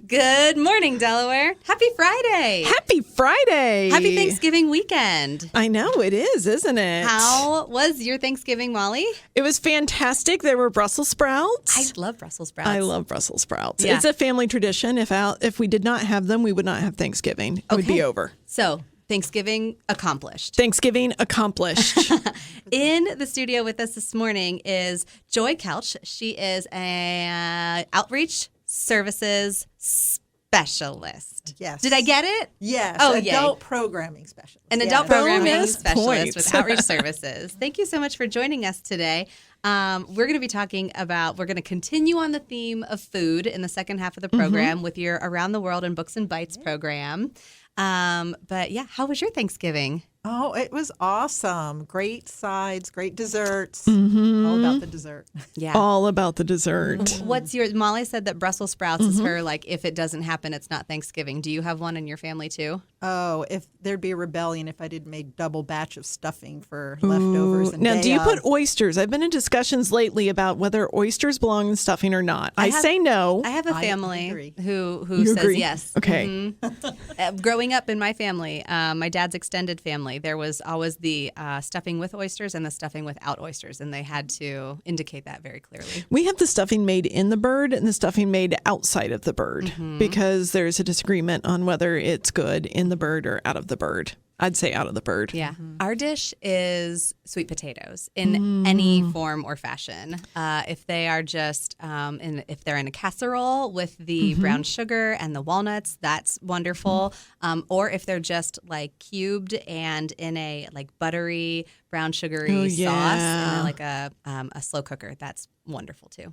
Good morning, Delaware. Happy Friday. Happy Friday. Happy Thanksgiving weekend. I know it is, isn't it? How was your Thanksgiving, Molly? It was fantastic. There were Brussels sprouts. I love Brussels sprouts. I love Brussels sprouts. Yeah. It's a family tradition. If we did not have them, we would not have Thanksgiving. It would be over. So, Thanksgiving accomplished. Thanksgiving accomplished. In the studio with us this morning is Joy Kelch. She is an outreach services specialist. Yes. Did I get it? Yes. Oh, adult programming specialist. An adult programming Bonus specialist points. with outreach services. Thank you so much for joining us today. We're going to be talking about, we're going to continue on the theme of food in the second half of the program with your Around the World in Books and Bites program. But yeah, how was your Thanksgiving? Oh, it was awesome. Great sides, great desserts. All about the dessert. Yeah. All about the dessert. What's your, Molly said that Brussels sprouts is her, like, if it doesn't happen, it's not Thanksgiving. Do you have one in your family too? Oh, if there'd be a rebellion if I didn't make double batch of stuffing for leftovers. And Now, day do you of. put oysters? I've been in discussions lately about whether oysters belong in stuffing or not. I say no. I have a I family agree. who You says agree? yes. Okay. Growing up in my family, my dad's extended family, there was always the stuffing with oysters and the stuffing without oysters, and they had to indicate that very clearly. We have the stuffing made in the bird and the stuffing made outside of the bird because there's a disagreement on whether it's good in the bird or out of the bird. I'd say out of the bird. Yeah. Our dish is sweet potatoes in any form or fashion. If they are just, if they're in a casserole with the brown sugar and the walnuts, that's wonderful. Or if they're just like cubed and in a like buttery, brown sugary sauce in like a slow cooker, that's wonderful too.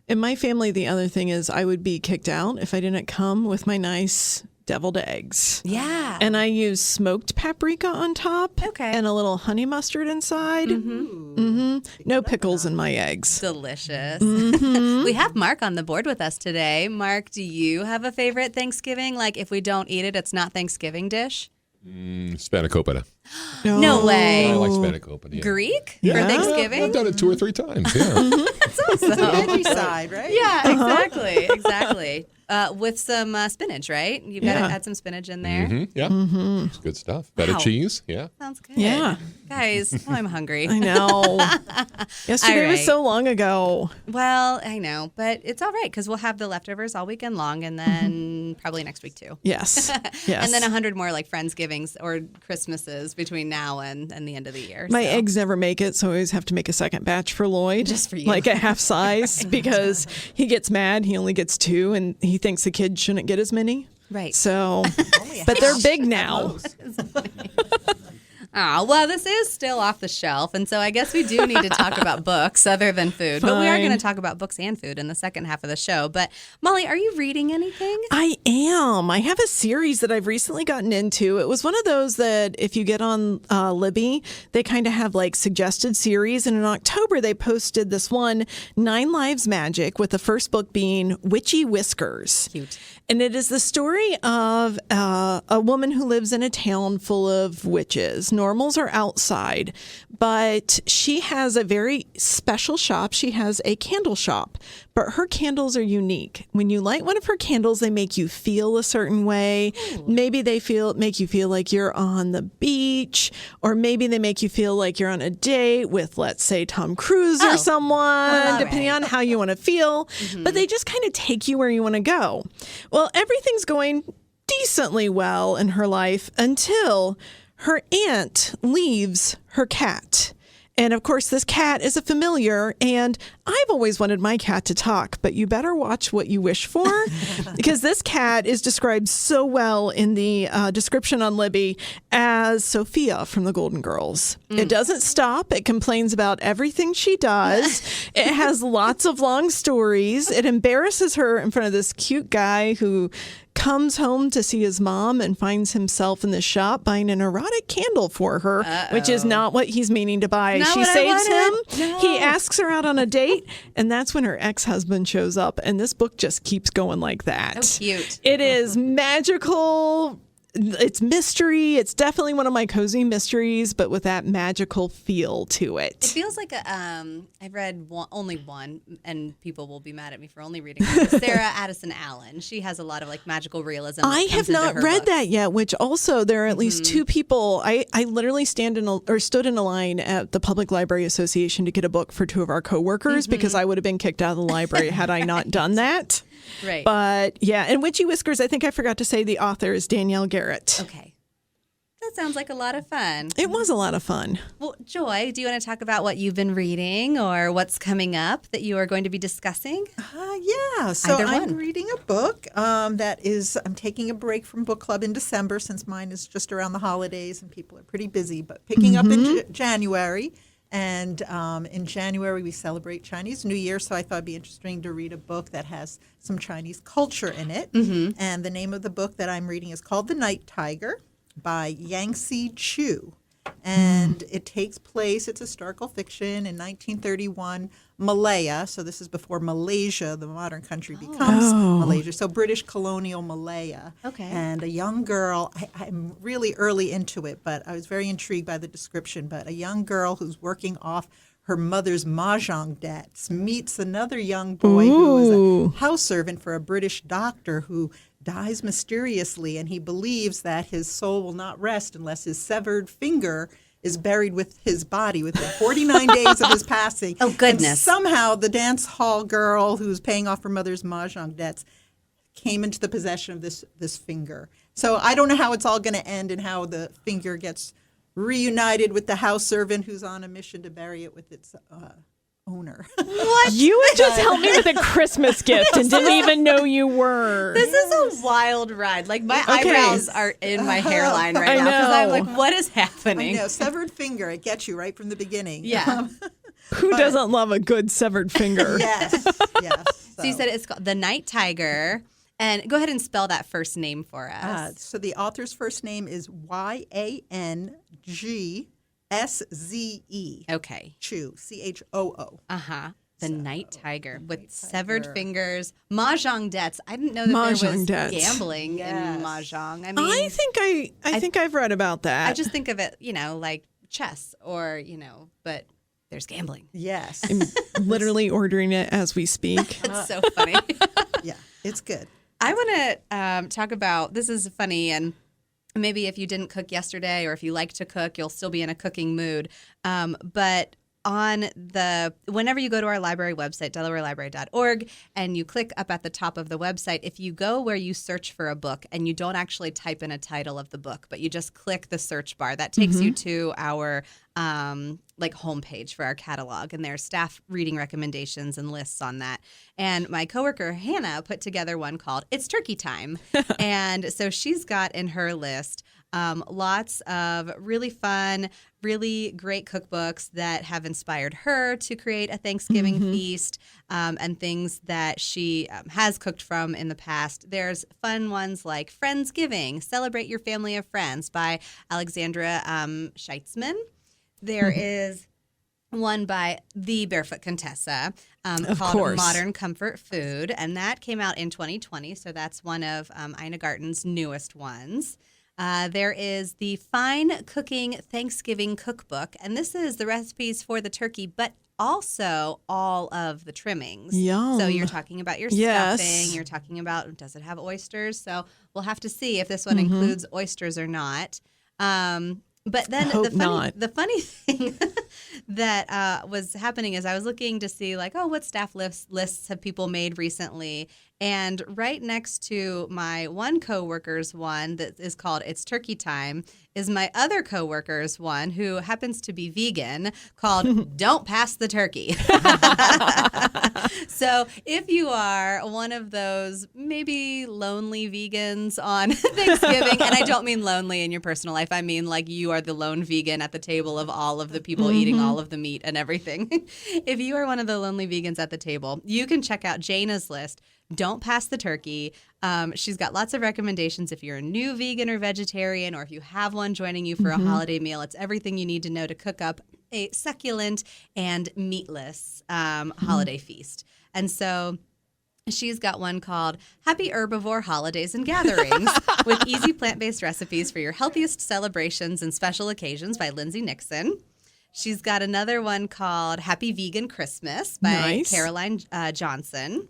In my family, the other thing is I would be kicked out if I didn't come with my nice deviled eggs. Yeah. And I use smoked paprika on top. Okay. And a little honey mustard inside. No pickles in my eggs. Delicious. We have Mark on the board with us today. Mark, do you have a favorite Thanksgiving? Like if we don't eat it, it's not Thanksgiving dish? Spanakopita. No way. I like spanakopita. Yeah. Greek Yeah. for Thanksgiving? I've done it 2 or 3 times. Yeah. That's awesome. Veggie side, right? Yeah, exactly. With some spinach, right? You've got to add some spinach in there. Yeah. It's good stuff. Better Wow. cheese. Yeah. Sounds good. Yeah. Guys, I'm hungry. I know. Yesterday All was right. so long ago. Well, I know, but it's all right because we'll have the leftovers all weekend long and then probably next week too. Yes. Yes. And then 100 more like Friendsgivings or Christmases between now and the end of the year. My so. eggs never make it, so I always have to make a second batch for Lloyd. Just for you. Like a half size because he gets mad. He only gets 2 and he thinks the kid shouldn't get as many. Right. So, but they're big now. Oh, well, this is still off the shelf, and so I guess we do need to talk about books other than food. But we are going to talk about books and food in the second half of the show. But, Molly, are you reading anything? I am. I have a series that I've recently gotten into. It was one of those that if you get on Libby, they kind of have like suggested series. And in October, they posted this one, 9 Lives Magic, with the first book being Witchy Whiskers. Cute. And it is the story of a woman who lives in a town full of witches. Normals are outside, but she has a very special shop. She has a candle shop, but her candles are unique. When you light one of her candles, they make you feel a certain way. Maybe they make you feel like you're on the beach, or maybe they make you feel like you're on a date with, let's say, Tom Cruise or someone, depending on how you want to feel. But they just kind of take you where you want to go. Well, everything's going decently well in her life until her aunt leaves her cat. And of course, this cat is a familiar, and I've always wanted my cat to talk, but you better watch what you wish for because this cat is described so well in the description on Libby as Sophia from the Golden Girls. It doesn't stop. It complains about everything she does. It has lots of long stories. It embarrasses her in front of this cute guy who comes home to see his mom and finds himself in the shop buying an erotic candle for her, which is not what he's meaning to buy. Not She what I saves him. wanted. No. He asks her out on a date, and that's when her ex-husband shows up. And this book just keeps going like that. Oh, cute. It is magical it's mystery. It's definitely one of my cozy mysteries, but with that magical feel to It it. feels like I've read only one, and people will be mad at me for only reading it. Sarah Addison Allen. She has a lot of like magical realism. I have not read that yet, which also there are at least two people. I literally stood in a line at the Public Library Association to get a book for two of our coworkers because I would have been kicked out of the library had I not done that. Right. But yeah, and Witchy Whiskers, I think I forgot to say the author is Danielle Garrett. Okay. That sounds like a lot of fun. It was a lot of fun. Well, Joy, do you want to talk about what you've been reading or what's coming up that you are going to be discussing? Yeah. So Either I'm one. reading a book I'm taking a break from book club in December since mine is just around the holidays and people are pretty busy, but picking up in January. And in January, we celebrate Chinese New Year, so I thought it'd be interesting to read a book that has some Chinese culture in it. And the name of the book that I'm reading is called The Night Tiger by Yangtze Chu. And it takes place, it's historical fiction, in 1931, Malaya. So this is before Malaysia, the modern country, becomes Malaysia. So British colonial Malaya. Okay. And a young girl, I'm really early into it, but I was very intrigued by the description. But a young girl who's working off her mother's mahjong debts meets another young boy who is a house servant for a British doctor who dies mysteriously, and he believes that his soul will not rest unless his severed finger is buried with his body within 49 days of his passing. Oh, goodness. And somehow the dance hall girl who's paying off her mother's mahjong debts came into the possession of this finger. So I don't know how it's all going to end and how the finger gets reunited with the house servant who's on a mission to bury it with its owner. What? You would just help me with a Christmas gift and didn't even know you were. This is a wild ride. Like my eyebrows are in my hairline right now because I'm like, what is happening? I know, severed finger. It gets you right from the beginning. Yeah. Who doesn't love a good severed finger? Yes. So you said it's called The Night Tiger. And go ahead and spell that first name for us. So the author's first name is Yangzhe. Okay. Chu, CHOO. The Night Tiger with severed fingers, mahjong debts. I didn't know that there was gambling in mahjong. I mean, I think I've read about that. I just think of it, like chess or, but there's gambling. Yes. I'm literally ordering it as we speak. It's so funny. Yeah, it's good. I want to talk about, this is funny, and maybe if you didn't cook yesterday or if you like to cook, you'll still be in a cooking mood. But whenever you go to our library website, DelawareLibrary.org, and you click up at the top of the website, if you go where you search for a book and you don't actually type in a title of the book, but you just click the search bar, that takes you to our homepage for our catalog, and there's staff reading recommendations and lists on that. And my coworker Hannah put together one called It's Turkey Time. And so she's got in her list lots of really fun, really great cookbooks that have inspired her to create a Thanksgiving feast, and things that she has cooked from in the past. There's fun ones like Friendsgiving, Celebrate Your Family of Friends by Alexandra Scheitzman. There is one by the Barefoot Contessa called Modern Comfort Food, and that came out in 2020, so that's one of Ina Garten's newest ones. There is the Fine Cooking Thanksgiving Cookbook, and this is the recipes for the turkey, but also all of the trimmings. Yum. So you're talking about your stuffing, you're talking about, does it have oysters? So we'll have to see if this one includes oysters or not. But then the funny thing that was happening is I was looking to see what staff lists have people made recently. And right next to my one coworker's one that is called It's Turkey Time is my other coworker's one who happens to be vegan called Don't Pass the Turkey. So if you are one of those maybe lonely vegans on Thanksgiving, and I don't mean lonely in your personal life, I mean like you are the lone vegan at the table of all of the people eating all of the meat and everything. If you are one of the lonely vegans at the table, you can check out Jana's list. Don't Pass the Turkey. She's got lots of recommendations if you're a new vegan or vegetarian, or if you have one joining you for a holiday meal. It's everything you need to know to cook up a succulent and meatless holiday feast. And so She's got one called Happy Herbivore Holidays and Gatherings with easy plant-based recipes for your healthiest celebrations and special occasions by Lindsay Nixon. She's got another one called Happy Vegan Christmas by Caroline Johnson.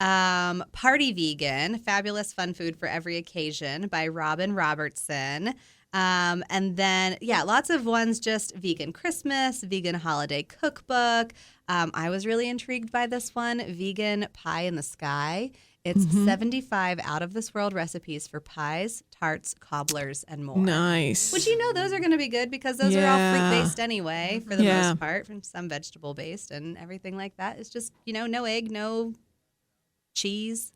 Party Vegan, Fabulous Fun Food for Every Occasion by Robin Robertson. And then, lots of ones just Vegan Christmas, Vegan Holiday Cookbook. I was really intrigued by this one, Vegan Pie in the Sky. It's 75 out-of-this-world recipes for pies, tarts, cobblers, and more. Nice. Which, those are going to be good because those are all fruit-based anyway, for the most part, from some vegetable-based and everything like that. It's just, no egg, no cheese.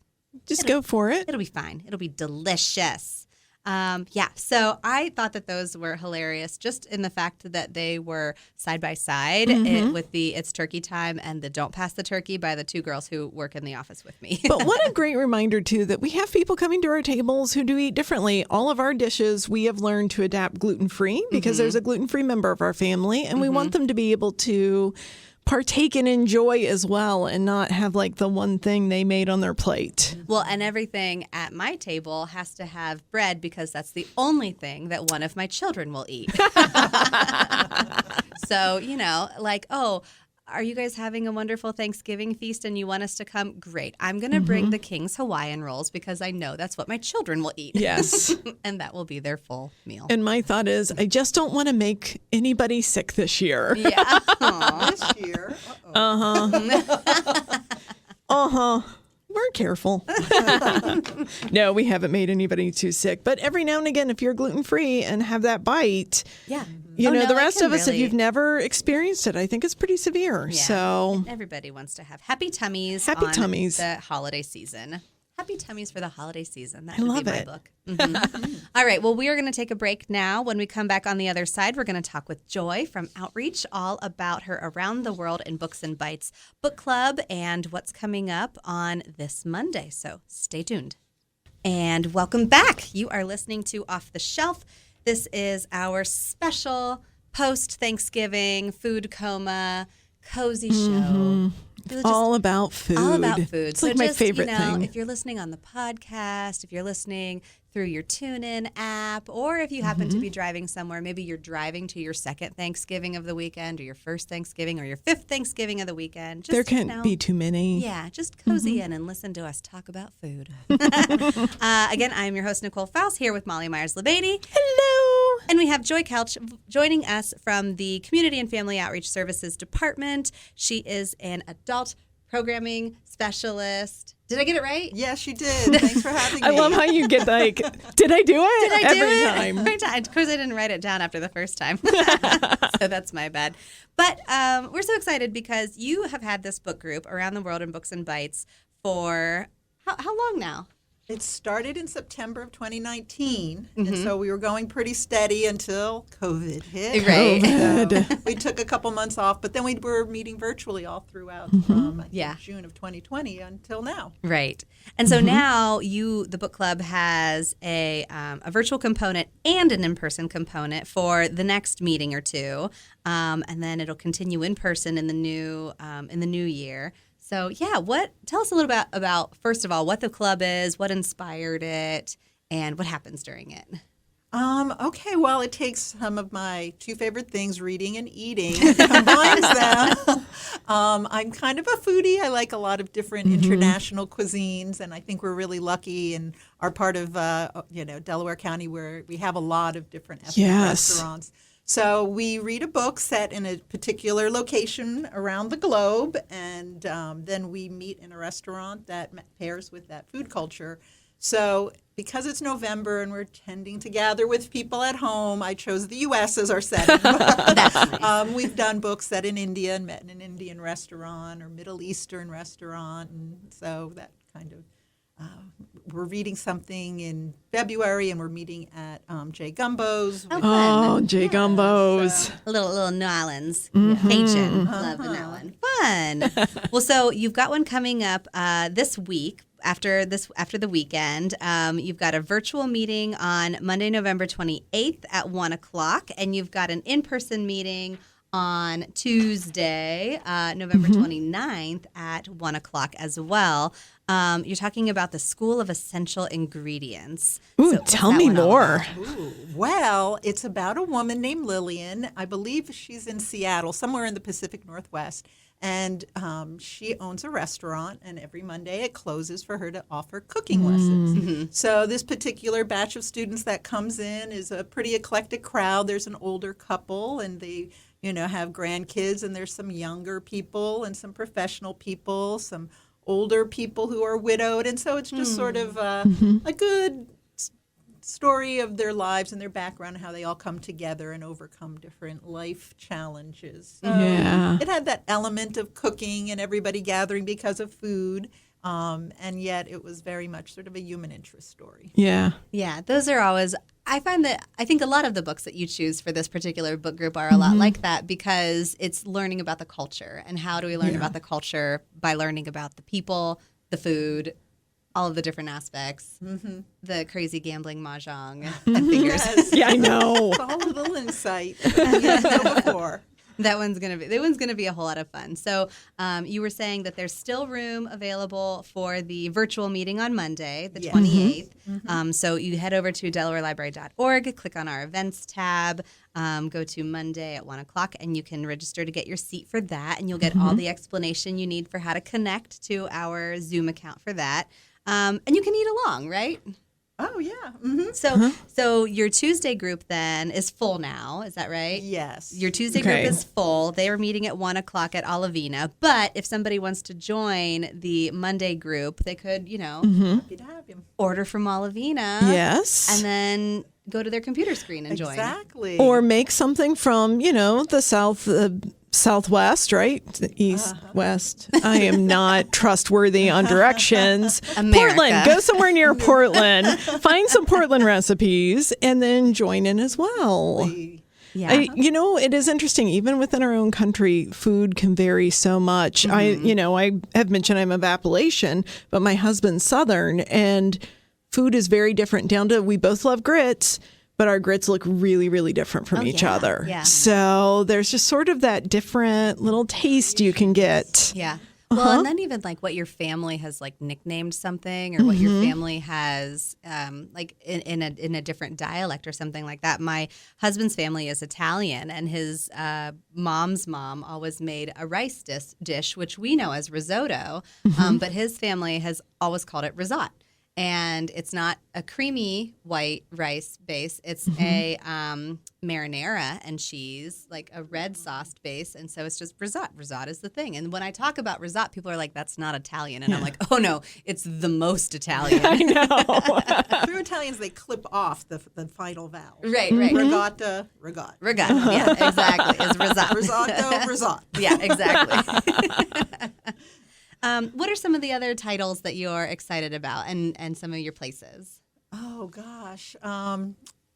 Just go for it. It'll be fine. It'll be delicious. So I thought that those were hilarious just in the fact that they were side by side with the It's Turkey Time and the Don't Pass the Turkey by the two girls who work in the office with me. But what a great reminder, too, that we have people coming to our tables who do eat differently. All of our dishes we have learned to adapt gluten-free because there's a gluten-free member of our family, and we want them to be able to partake and enjoy as well and not have like the one thing they made on their plate. Well, and everything at my table has to have bread because that's the only thing that one of my children will eat. So, are you guys having a wonderful Thanksgiving feast and you want us to come? Great. I'm going to bring the King's Hawaiian rolls because I know that's what my children will eat. Yes. And that will be their full meal. And my thought is, I just don't want to make anybody sick this year. Yeah. This year. We're careful. No, we haven't made anybody too sick. But every now and again, if you're gluten-free and have that bite, the rest of us, if you've never experienced it, I think it's pretty severe. Yeah. So and everybody wants to have happy tummies the holiday season. Happy tummies for the holiday season. That would be my book. All right. Well, we are going to take a break now. When we come back on the other side, we're going to talk with Joy from Outreach all about her Around the World in Books and Bites book club and what's coming up on this Monday. So stay tuned. And welcome back. You are listening to Off the Shelf. This is our special post-Thanksgiving food coma cozy show. All about food. All about food. It's like my favorite thing. If you're listening on the podcast, if you're listening through your TuneIn app, or if you happen to be driving somewhere, maybe you're driving to your second Thanksgiving of the weekend or your first Thanksgiving or your fifth Thanksgiving of the weekend. There can't be too many. Yeah, just cozy in and listen to us talk about food. Again, I'm your host, Nicole Fowles, here with Molly Meyers LaBadie. Hello. And we have Joy Kelch joining us from the Community and Family Outreach Services Department. She is an adult programming specialist. Did I get it right? Yes, you did. Thanks for having me. I love how you get like, did I do it? Did I do Every it? time. Every time. Of course, I didn't write it down after the first time. So that's my bad. But we're so excited because you have had this book group, Around the World in Books and Bites, for how long now? It started in September of 2019, and so we were going pretty steady until COVID hit. Right. So we took a couple months off, but then we were meeting virtually all throughout from June of 2020 until now. Right. And so now the book club has a virtual component and an in-person component for the next meeting or two, and then it'll continue in person in the new year. So, tell us a little about, first of all, what the club is, what inspired it, and what happens during it. Okay, well, it takes some of my two favorite things, reading and eating, and combines them. I'm kind of a foodie. I like a lot of different international cuisines, and I think we're really lucky in our part of, Delaware County where we have a lot of different ethnic restaurants. So we read a book set in a particular location around the globe, and then we meet in a restaurant that pairs with that food culture. So because it's November and we're tending to gather with people at home, I chose the U.S. as our setting. That's nice. We've done books set in India and met in an Indian restaurant or Middle Eastern restaurant, and so that kind of we're reading something in February, and we're meeting at Jay Gumbo's. Oh, Jay Gumbo's. A little New Orleans Cajun. Loving that one. Fun. Well, so you've got one coming up this week. After the weekend, you've got a virtual meeting on Monday, November 28th at 1:00, and you've got an in-person meeting on Tuesday, November 29th at 1 o'clock as well. You're talking about the School of Essential Ingredients. Ooh, So what's tell that me one all more. about? Ooh, well, it's about a woman named Lillian. I believe she's in Seattle, somewhere in the Pacific Northwest. And she owns a restaurant, and every Monday it closes for her to offer cooking lessons. So this particular batch of students that comes in is a pretty eclectic crowd. There's an older couple, and they have grandkids, and there's some younger people and some professional people, some older people who are widowed. And so it's just sort of a good story of their lives and their background and how they all come together and overcome different life challenges. So it had that element of cooking and everybody gathering because of food. And yet it was very much sort of a human interest story. Yeah. Yeah, those are always, I think a lot of the books that you choose for this particular book group are a lot like that, because it's learning about the culture. And how do we learn about the culture? By learning about the people, the food, all of the different aspects, the crazy gambling mahjong and figures. Yes. Yeah, I know. It's all a little insight that you didn't know before. That one's gonna be a whole lot of fun. So you were saying that there's still room available for the virtual meeting on Monday, the 28th. So you head over to DelawareLibrary.org, click on our events tab, go to Monday at 1 o'clock, and you can register to get your seat for that, and you'll get all the explanation you need for how to connect to our Zoom account for that. And you can eat along, right? Oh, yeah. So your Tuesday group then is full now, is that right? Yes. Your Tuesday group is full. They are meeting at 1 o'clock at Olivina. But if somebody wants to join the Monday group, they could, Happy to have you. order from Olivina. Yes. And then go to their computer screen and join. Exactly. Or make something from, the Southwest, right? East, West. I am not trustworthy on directions. America. Portland. Go somewhere near Portland. Find some Portland recipes and then join in as well. Yeah. It is interesting. Even within our own country, food can vary so much. I have mentioned I'm of Appalachian, but my husband's Southern, and food is very different. Down to we both love grits, but our grits look really, really different from each other. Yeah. So there's just sort of that different little taste you can get. Yeah. Well, and then even like what your family has like nicknamed something, or what your family has like in a different dialect or something like that. My husband's family is Italian, and his mom's mom always made a rice dish, which we know as risotto, but his family has always called it risotto. And it's not a creamy white rice base. It's a marinara and cheese, like a red sauced base. And so it's just risotto. Risotto is the thing. And when I talk about risotto, people are like, that's not Italian. And I'm like, oh, no, it's the most Italian. I know. Through Italians, they clip off the final vowel. Right. Regatta, regatta. Regatta, yeah, exactly. It's risotto. Risotto, risotto. Yeah, exactly. What are some of the other titles that you're excited about, and some of your places? Oh, gosh.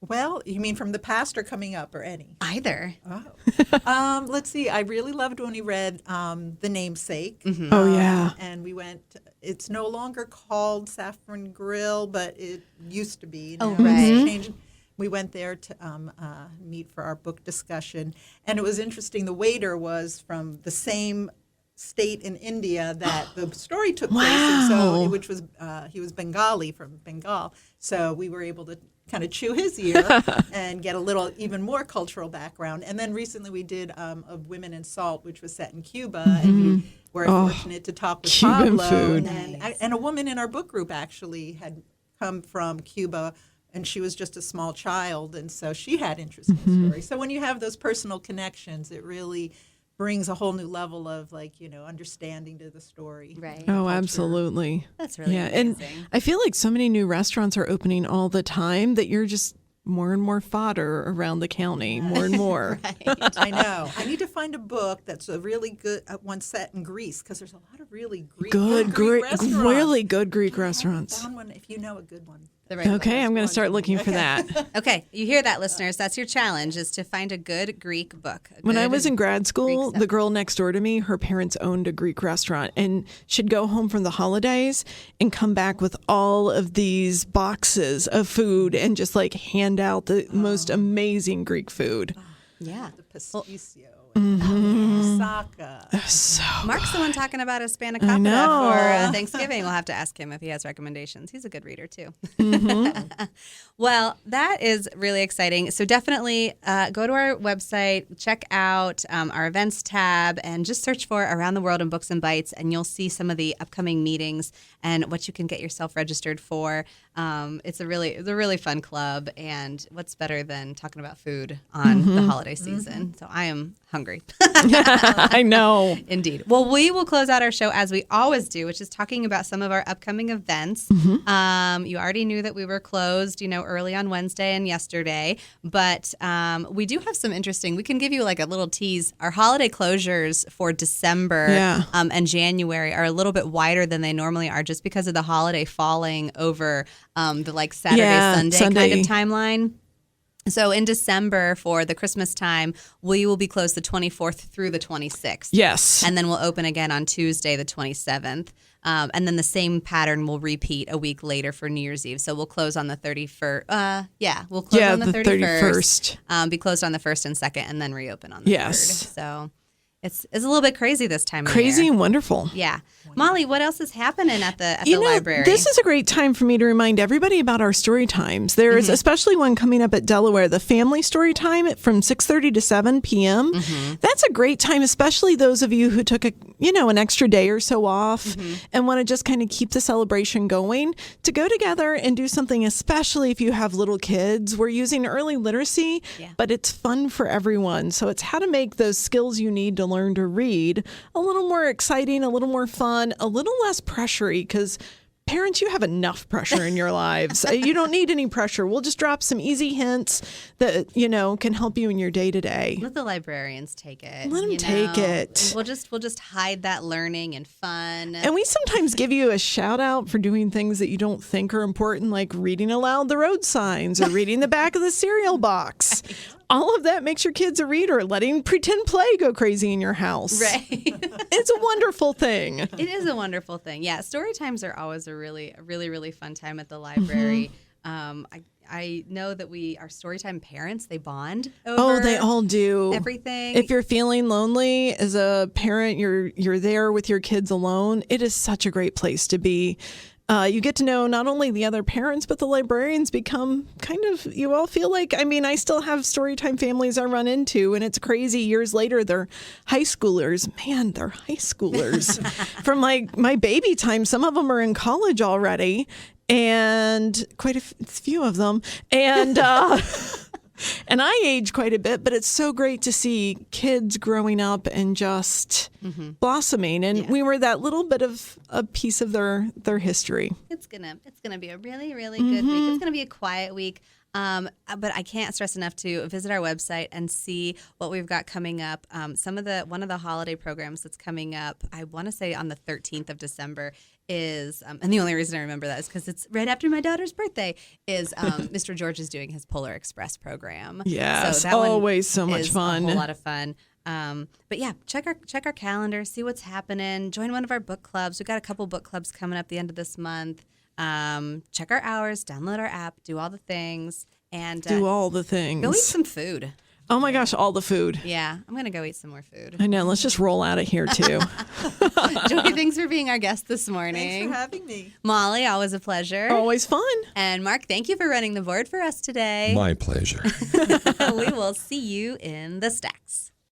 Well, you mean from the past or coming up, or any? Either. Oh. Let's see. I really loved when we read The Namesake. Oh, yeah. And we went, it's no longer called Saffron Grill, but it used to be. Oh, Now it's right. changed. We went there to meet for our book discussion. And it was interesting. The waiter was from the same state in India that the story took place in, so which was he was Bengali, from Bengal. So we were able to kind of chew his ear and get a little even more cultural background. And then recently we did of Women in Salt, which was set in Cuba, and we were fortunate to talk with Cuban Pablo. food. And a woman in our book group actually had come from Cuba, and she was just a small child, and so she had interest in the story. So when you have those personal connections, it really brings a whole new level of understanding to the story. Right. Oh, absolutely. That's really And amazing. I feel like so many new restaurants are opening all the time that you're just more and more fodder around the county, more and more. I know. I need to find a book that's a really good one set in Greece, because there's a lot of really Greek restaurants. Really good Greek I restaurants. found one, if you know a good one. The right Okay, I'm going to start looking for that. Okay, you hear that, listeners? That's your challenge: is to find a good Greek book. When I was in grad school, the girl next door to me, her parents owned a Greek restaurant, and she'd go home from the holidays and come back with all of these boxes of food and just like hand out the most amazing Greek food. Yeah. The pasticcio. Osaka. So Mark's the one talking about his I spanakopita know. for Thanksgiving. We'll have to ask him if he has recommendations. He's a good reader, too. Well, that is really exciting. So definitely go to our website, check out our events tab, and just search for Around the World in Books and Bites, and you'll see some of the upcoming meetings and what you can get yourself registered for. It's a really fun club, and what's better than talking about food on the holiday season? So I am hungry. I know. Indeed. Well, we will close out our show as we always do, which is talking about some of our upcoming events. You already knew that we were closed, early on Wednesday and yesterday, but we do have some interesting. We can give you like a little tease. Our holiday closures for December and January are a little bit wider than they normally are, just because of the holiday falling over the like Saturday, Sunday kind of timeline. So in December for the Christmas time, we will be closed the 24th through the 26th. Yes. And then we'll open again on Tuesday, the 27th. And then the same pattern will repeat a week later for New Year's Eve. So we'll close on the 31st. We'll close on the 31st. Be closed on the 1st and 2nd, and then reopen on the 3rd. So it's a little bit crazy this time of year. Crazy and wonderful. Yeah. Molly, what else is happening at the library? This is a great time for me to remind everybody about our story times. There's especially one coming up at Delaware, the family story time from 6:30 to 7 p.m. That's a great time, especially those of you who took an extra day or so off and want to just kind of keep the celebration going, to go together and do something, especially if you have little kids. We're using early literacy, but it's fun for everyone. So it's how to make those skills you need to learn to read a little more exciting, a little more fun, a little less pressury, because parents, you have enough pressure in your lives. You don't need any pressure. We'll just drop some easy hints that, can help you in your day to day. Let the librarians take it. Let them take it. We'll just hide that learning and fun. And we sometimes give you a shout out for doing things that you don't think are important, like reading aloud the road signs or reading the back of the cereal box. All of that makes your kids a reader, letting pretend play go crazy in your house. Right. It's a wonderful thing. It is a wonderful thing. Yeah, story times are always a really, really fun time at the library. I know that our storytime parents, they bond over. Oh, they all do. Everything. If you're feeling lonely as a parent, you're there with your kids alone. It is such a great place to be. You get to know not only the other parents, but the librarians become you all feel like, I still have storytime families I run into, and it's crazy. Years later, they're high schoolers. Man, they're high schoolers. From my baby time, some of them are in college already, and quite a few of them. And and I age quite a bit, but it's so great to see kids growing up and just blossoming. And we were that little bit of a piece of their history. It's gonna be a really, really good week. It's gonna be a quiet week. But I can't stress enough to visit our website and see what we've got coming up. One of the holiday programs that's coming up, I want to say on the 13th of December, is, and the only reason I remember that is because it's right after my daughter's birthday, is Mr. George is doing his Polar Express program. Yes, so that always so much fun. A whole lot of fun. But yeah, check our calendar, see what's happening. Join one of our book clubs. We've got a couple book clubs coming up the end of this month. Check our hours, download our app, do all the things, and do all the things. Go eat some food. Oh my gosh, all the food. Yeah, I'm going to go eat some more food. I know. Let's just roll out of here, too. Joy, thanks for being our guest this morning. Thanks for having me. Molly, always a pleasure. Always fun. And Mark, thank you for running the board for us today. My pleasure. We will see you in the stacks.